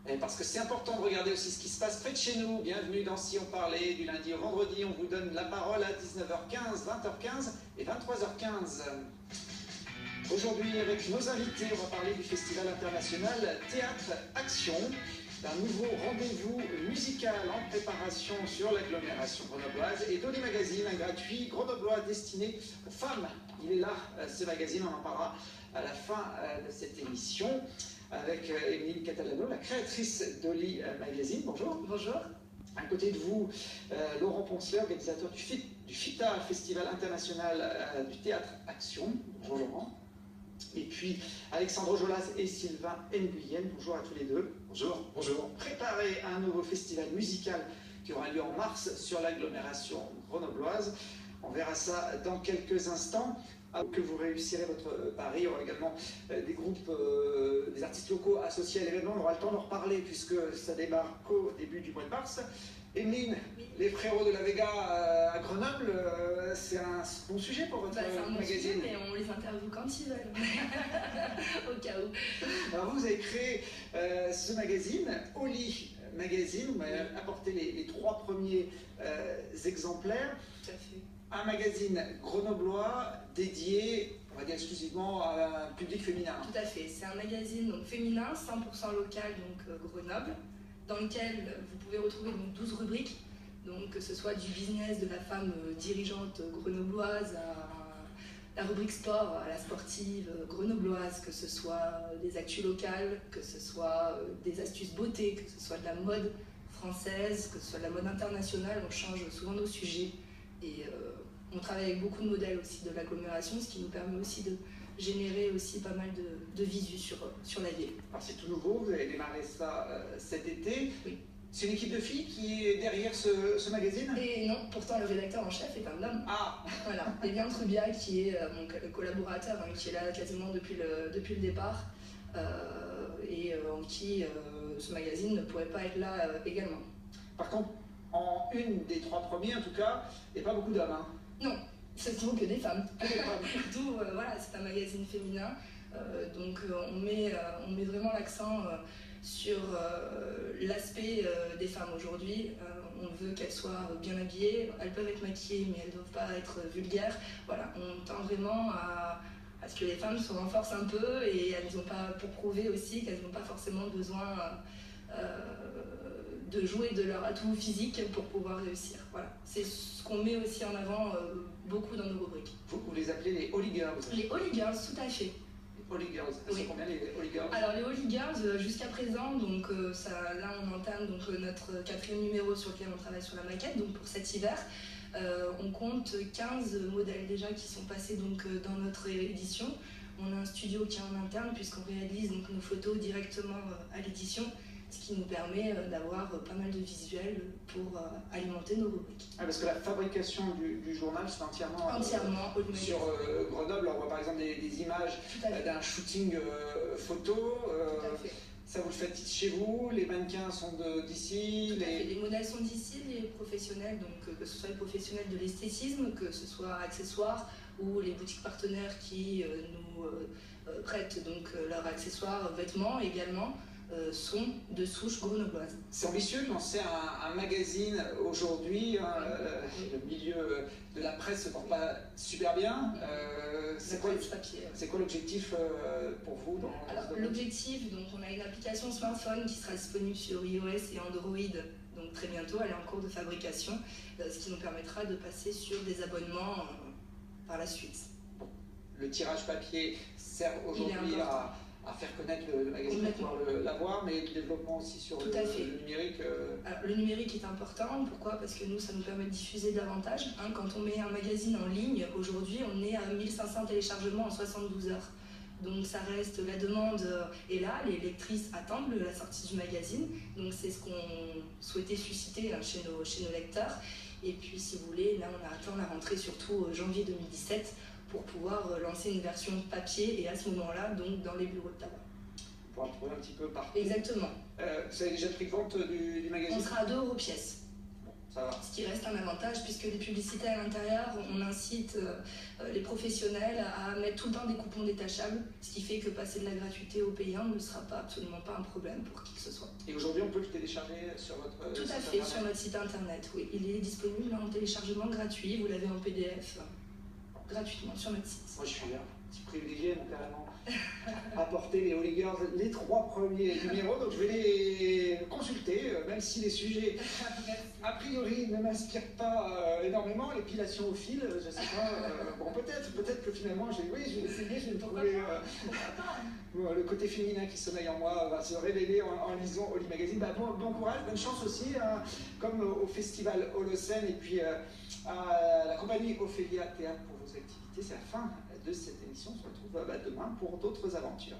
Et parce que c'est important de regarder aussi ce qui se passe près de chez nous. Bienvenue dans Si on parlait, du lundi au vendredi. On vous donne la parole à 19h15, 20h15 et 23h15. Aujourd'hui, avec nos invités, on va parler du Festival international Théâtre Action, d'un nouveau rendez-vous musical en préparation sur l'agglomération grenobloise et d'Oli Magazine, un gratuit grenoblois destiné aux femmes. Il est là, ce magazine, on en parlera à la fin de cette émission avec Emeline Catalano, la créatrice d'Oli Magazine. Bonjour. Bonjour. À côté de vous, Laurent Poncelet, organisateur du FITA, Festival international du théâtre Action. Bonjour Laurent. Et puis Alexandre Jolas et Sylvain Nguyen, bonjour à tous les deux. Bonjour. Bonjour. Préparez un nouveau festival musical qui aura lieu en mars sur l'agglomération grenobloise. On verra ça dans quelques instants. Que vous réussirez votre pari. Il y aura également des groupes, des artistes locaux associés à l'événement. On aura le temps d'en reparler puisque ça débarque au début du mois de mars. Emeline, oui. Les frérots de la Vega à Grenoble, c'est un bon sujet pour votre magazine. Sujet, mais on les interviewe quand ils veulent, au cas où. Alors vous avez créé ce magazine, Oli Magazine, vous m'avez apporté les 3 premiers exemplaires. Tout à fait. Un magazine grenoblois dédié, on va dire exclusivement à un public féminin. Tout à fait, c'est un magazine donc, féminin, 100% local, donc Grenoble, dans lequel vous pouvez retrouver donc, 12 rubriques, donc que ce soit du business de la femme dirigeante grenobloise à la rubrique sport, à la sportive grenobloise, que ce soit des actus locales, que ce soit des astuces beauté, que ce soit de la mode française, que ce soit de la mode internationale. On change souvent nos sujets et on travaille avec beaucoup de modèles aussi de l'agglomération, ce qui nous permet aussi de générer aussi pas mal de visu sur la ville. Alors c'est tout nouveau, vous avez démarré ça cet été. Oui. C'est une équipe de filles qui est derrière ce magazine? Et non, pourtant le rédacteur en chef est un homme. Ah. Voilà, Evian Trubia qui est mon collaborateur, hein, qui est là quasiment depuis le départ, et en qui ce magazine ne pourrait pas être là également. Par contre, en une des 3 premiers en tout cas, il n'y a pas beaucoup d'hommes. Hein. Non, ce sont que des femmes. D'où, voilà, c'est un magazine féminin, donc on met vraiment l'accent sur l'aspect des femmes aujourd'hui. On veut qu'elles soient bien habillées, elles peuvent être maquillées mais elles ne doivent pas être vulgaires. Voilà, on tend vraiment à ce que les femmes se renforcent un peu et elles n'ont pas, pour prouver aussi qu'elles n'ont pas forcément besoin de jouer de leur atout physique pour pouvoir réussir. Voilà. C'est ce qu'on met aussi en avant beaucoup dans nos rubriques. Vous les appelez les Oli Girls? Les Oli Girls, tout à fait. Oli Girls, oui. C'est combien les Oli Girls? Alors les Oli Girls, jusqu'à présent, donc, là on entame donc, notre 4e numéro sur lequel on travaille sur la maquette, donc pour cet hiver. On compte 15 modèles déjà qui sont passés donc, dans notre édition. On a un studio qui est en interne puisqu'on réalise donc, nos photos directement à l'édition, ce qui nous permet d'avoir pas mal de visuels pour alimenter nos rubriques. Ah, parce que la fabrication du journal, c'est entièrement sur Grenoble. On voit par exemple des images d'un shooting photo. Tout à fait. Ça vous le faites chez vous? Les mannequins sont d'ici? Les modèles sont d'ici, les professionnels, donc que ce soit les professionnels de l'esthétisme, que ce soit accessoires ou les boutiques partenaires qui nous prêtent donc leurs accessoires, vêtements également. Sont de souche grenobloise. C'est ambitieux de lancer un magazine aujourd'hui. Le milieu de la presse ne se porte pas super bien. C'est quoi l'objectif pour vous l'objectif, donc on a une application smartphone qui sera disponible sur iOS et Android donc très bientôt. Elle est en cours de fabrication, ce qui nous permettra de passer sur des abonnements par la suite. Bon. Le tirage papier sert aujourd'hui à faire connaître le magazine pour pouvoir l'avoir, mais le développement aussi sur le numérique. Alors, le numérique est important, pourquoi? Parce que nous, ça nous permet de diffuser davantage. Hein, quand on met un magazine en ligne, aujourd'hui, on est à 1500 téléchargements en 72 heures. Donc ça reste, la demande est là, les lectrices attendent la sortie du magazine, donc c'est ce qu'on souhaitait susciter hein, chez nos lecteurs. Et puis si vous voulez, là on attend la rentrée surtout janvier 2017, pour pouvoir lancer une version papier et à ce moment-là, donc dans les bureaux de tabac. On pourra trouver un petit peu partout. Exactement. Vous avez déjà pris compte du magazine? On sera à 2 € pièce. Bon, Ça va. Ce qui reste un avantage puisque les publicités à l'intérieur, on incite les professionnels à mettre tout le temps des coupons détachables, ce qui fait que passer de la gratuité au payant ne sera absolument pas un problème pour qui que ce soit. Et aujourd'hui, on peut le télécharger sur votre Tout site à fait, internet. sur notre site internet, oui. Il est disponible en téléchargement gratuit, vous l'avez en PDF gratuitement sur notre site. Moi, je suis un petit privilégié, donc carrément apporter les Holy Girls, les 3 premiers numéros, donc je vais les consulter, même si les sujets, a priori, ne m'inspirent pas énormément, l'épilation au fil, je sais pas, bon peut-être que finalement, je vais essayer, je vais trouver le côté féminin qui sommeille en moi va se révéler en lisant Holly Magazine. Bah, bon courage, bonne chance aussi, comme au festival Holocène et puis à la compagnie Ophélia Théâtre pour vos activités. C'est la fin de cette émission. On se retrouve demain pour d'autres aventures.